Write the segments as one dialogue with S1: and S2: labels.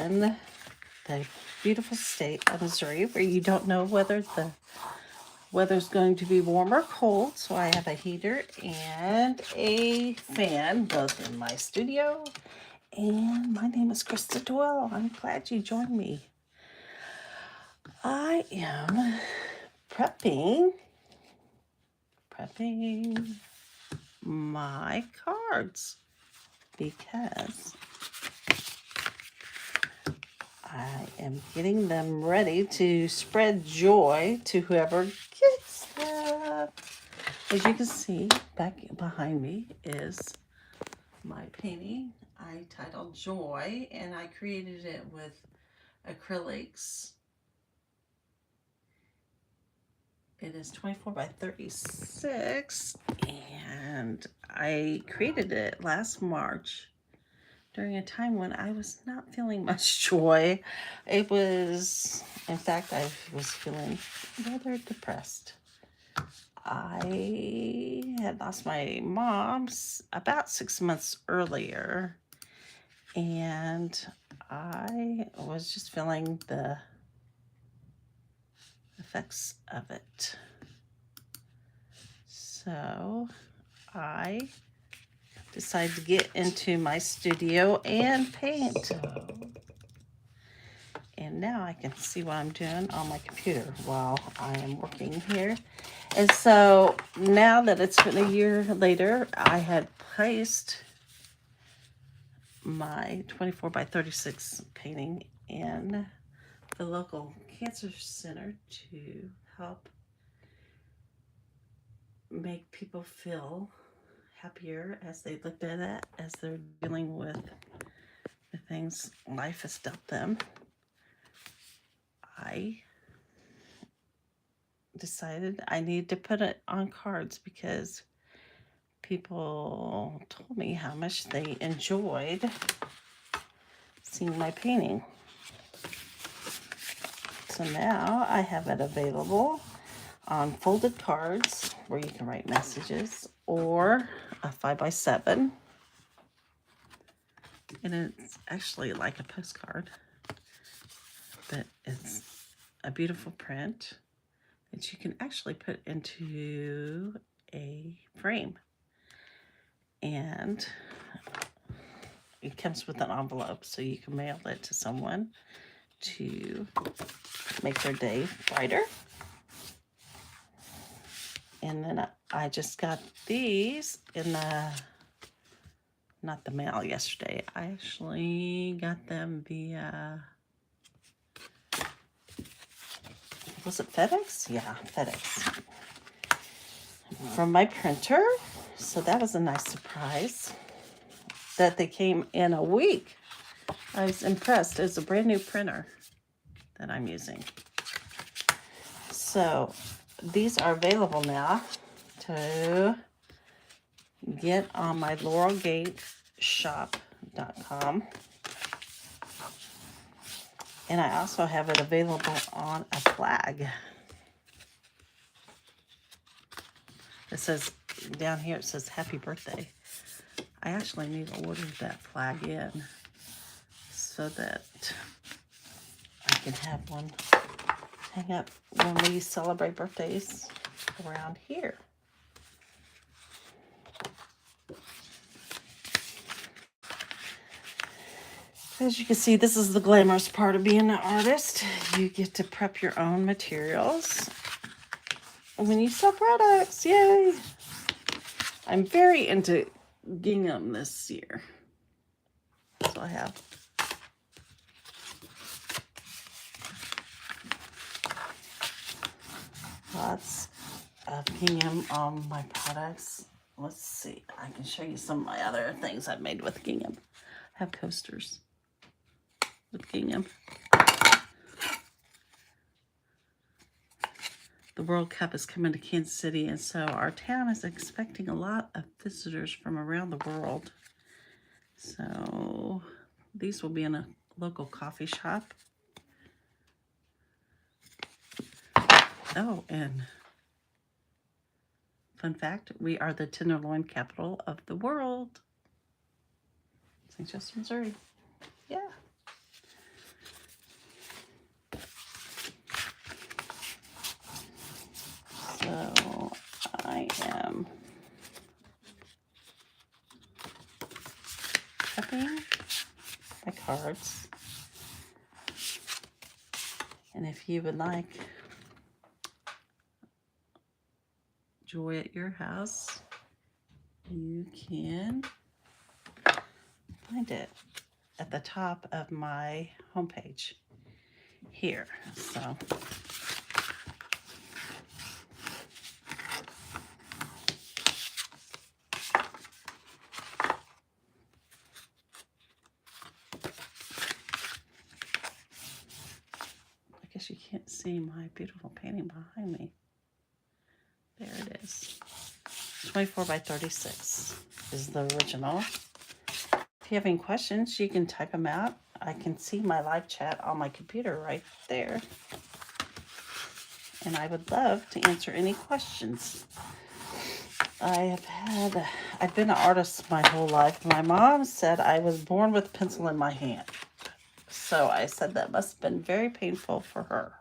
S1: in the beautiful state of Missouri, where you don't know whether the weather's going to be warm or cold. So I have a heater and a fan both in my studio. And my name is Krista Doyle. I'm glad you joined me. I am prepping my cards because I am getting them ready to spread joy to whoever gets them. As you can see, back behind me is my painting I titled Joy, and I created it with acrylics. It is 24 by 36, and I created it last March during a time when I was not feeling much joy. It was, in fact, I was feeling rather depressed. I had lost my mom about 6 months earlier, and I was just feeling the effects of it. So I decided to get into my studio and paint. And now I can see what I'm doing on my computer while I am working here. And so now that it's been a year later, I had placed my 24 by 36 painting in the local cancer center to help make people feel happier as they looked at it, as they're dealing with the things life has dealt them. I decided I need to put it on cards because people told me how much they enjoyed seeing my painting. So now I have it available on folded cards where you can write messages, or a 5x7. And it's actually like a postcard, but it's a beautiful print that you can actually put into a frame. And it comes with an envelope, so you can mail it to someone to make their day brighter. And then I just got these in not the mail yesterday. I actually got them via, was it FedEx? Yeah, FedEx. From my printer. So that was a nice surprise that they came in a week. I was impressed. It's a brand new printer that I'm using. So these are available now to get on my laurelgateshop.com. And I also have it available on a flag. It says, down here it says happy birthday. I actually need to order that flag in so that I can have one hang up when we celebrate birthdays around here. As you can see, this is the glamorous part of being an artist. You get to prep your own materials when you sell products. Yay! I'm very into gingham this year. So I have lots of gingham on my products. Let's see, I can show you some of my other things I've made with gingham. I have coasters with gingham. The World Cup is coming to Kansas City, and so our town is expecting a lot of visitors from around the world. So these will be in a local coffee shop. Oh, and fun fact, we are the tenderloin capital of the world. St. Joseph, Missouri. Yeah. cards. And if you would like joy at your house, you can find it at the top of my homepage here. So I guess you can't see my beautiful painting behind me. There it is. 24 by 36 is the original. If you have any questions, you can type them out. I can see my live chat on my computer right there. And I would love to answer any questions. I've been an artist my whole life. My mom said I was born with a pencil in my hand. So I said that must have been very painful for her.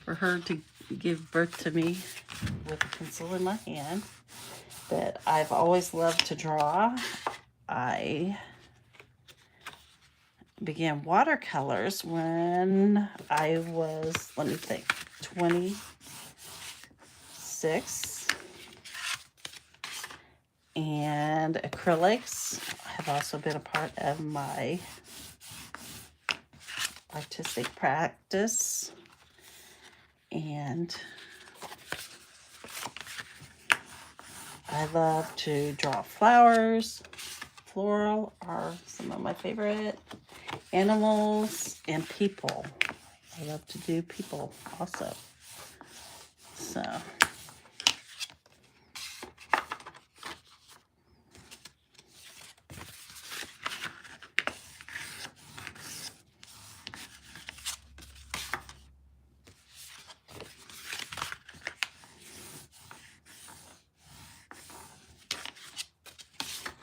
S1: For her to give birth to me with a pencil in my hand. But I've always loved to draw. I began watercolors when I was, 26. And acrylics have also been a part of my artistic practice. And I love to draw flowers. Floral are some of my favorite. Animals and people. I love to do people also. So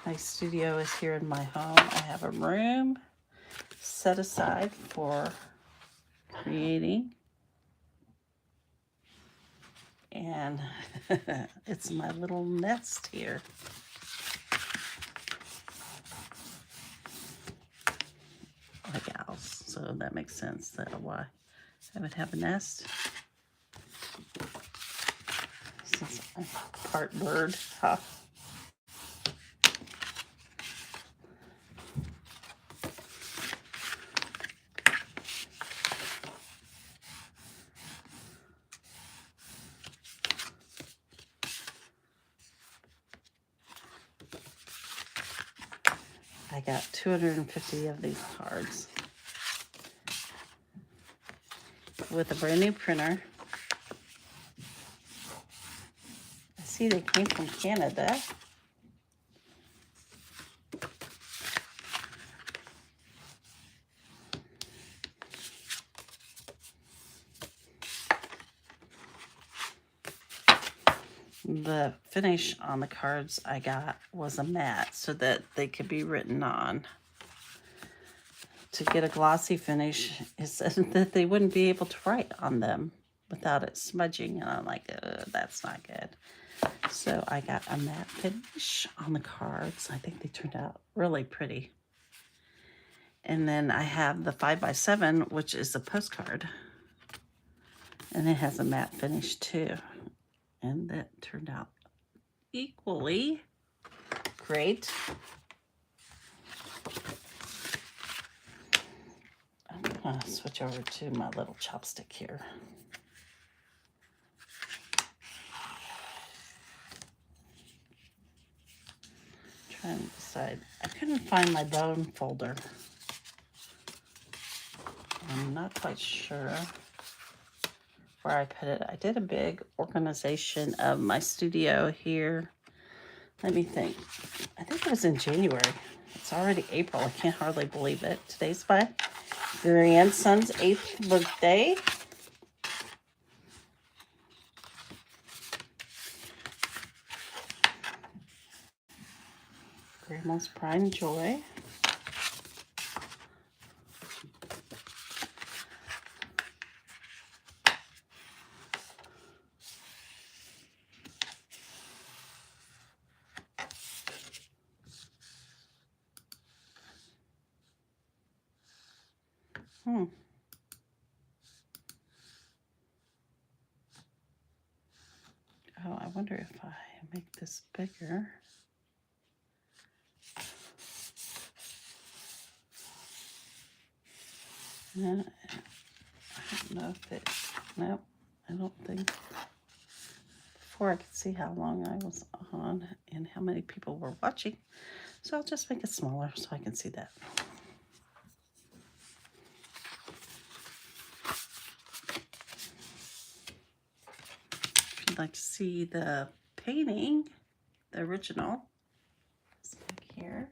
S1: my studio is here in my home. I have a room set aside for creating. And it's my little nest here. Like owls, so that makes sense. That's why I would have a nest. Since I'm part bird, huh? I got 250 of these cards with a brand new printer. I see they came from Canada. The finish on the cards I got was a matte so that they could be written on. To get a glossy finish, it said that they wouldn't be able to write on them without it smudging, and I'm like, that's not good. So I got a matte finish on the cards. I think they turned out really pretty. And then I have the 5x7, which is a postcard, and it has a matte finish too. And that turned out equally great. I'm going to switch over to my little chopstick here. Trying to decide. I couldn't find my bone folder. I'm not quite sure where I put it. I did a big organization of my studio here. Let me think. I think it was in January. It's already April. I can't hardly believe it. Today's my grandson's 8th birthday. Grandma's pride and joy. Oh, I wonder if I make this bigger. I don't know if it, nope, I don't think. Before I could see how long I was on and how many people were watching. So I'll just make it smaller so I can see that. If you'd like to see the painting, the original, it's back here.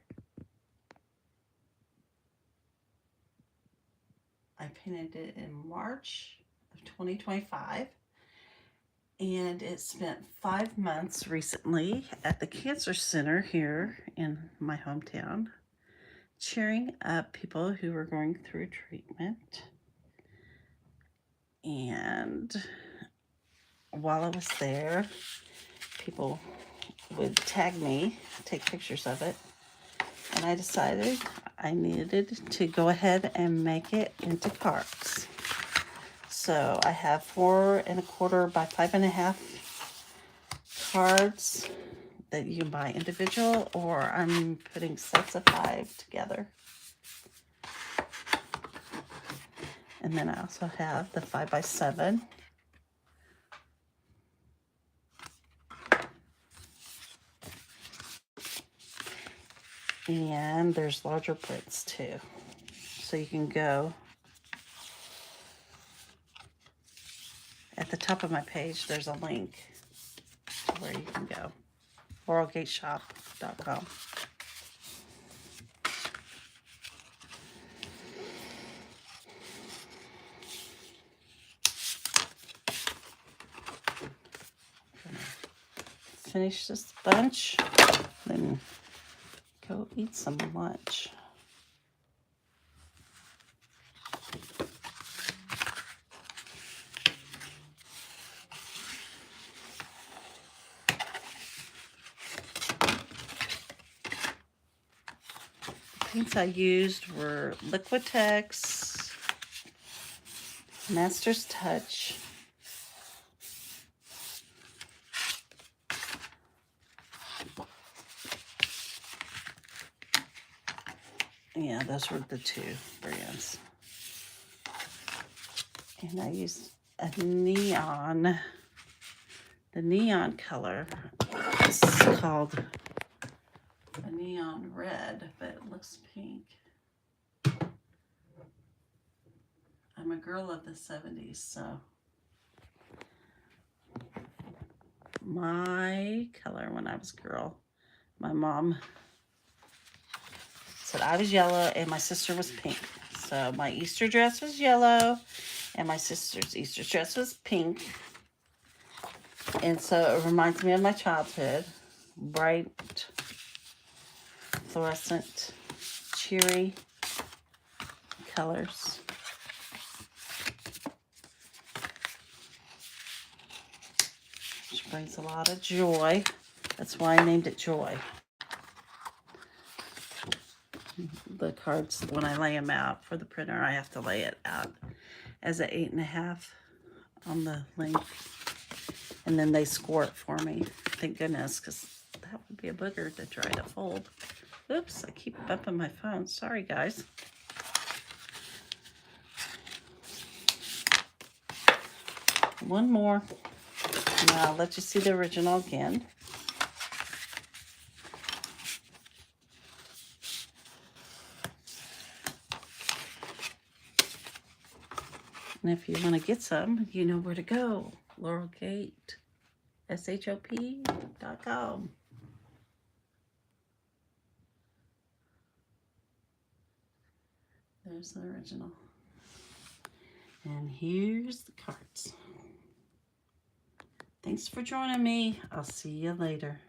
S1: I painted it in March of 2025. And it spent 5 months recently at the Cancer Center here in my hometown, cheering up people who were going through treatment. And while I was there, people would tag me, take pictures of it. And I decided I needed to go ahead and make it into cards. So I have 4 1/4 by 5 1/2 cards that you can buy individual, or I'm putting sets of 5 together. And then I also have the 5 by 7. And there's larger prints too. So you can go at the top of my page, there's a link to where you can go. LaurelGateShop.com. Finish this bunch, then go eat some lunch. Paints I used were Liquitex, Master's Touch, yeah, those were the 2 brands. And I used a neon, the neon color is called a neon red, but it looks pink. I'm a girl of the 70s, so my color when I was a girl, my mom said I was yellow and my sister was pink. So my Easter dress was yellow and my sister's Easter dress was pink. And so it reminds me of my childhood. Bright, fluorescent, cheery colors. Which brings a lot of joy. That's why I named it Joy. The cards, when I lay them out for the printer, I have to lay it out as an 8 1/2 on the length. And then they score it for me. Thank goodness, because that would be a booger to try to fold. Oops, I keep bumping my phone. Sorry, guys. One more. Now I'll let you see the original again. And if you want to get some, you know where to go. LaurelGateShop.com. There's the original. And here's the cards. Thanks for joining me. I'll see you later.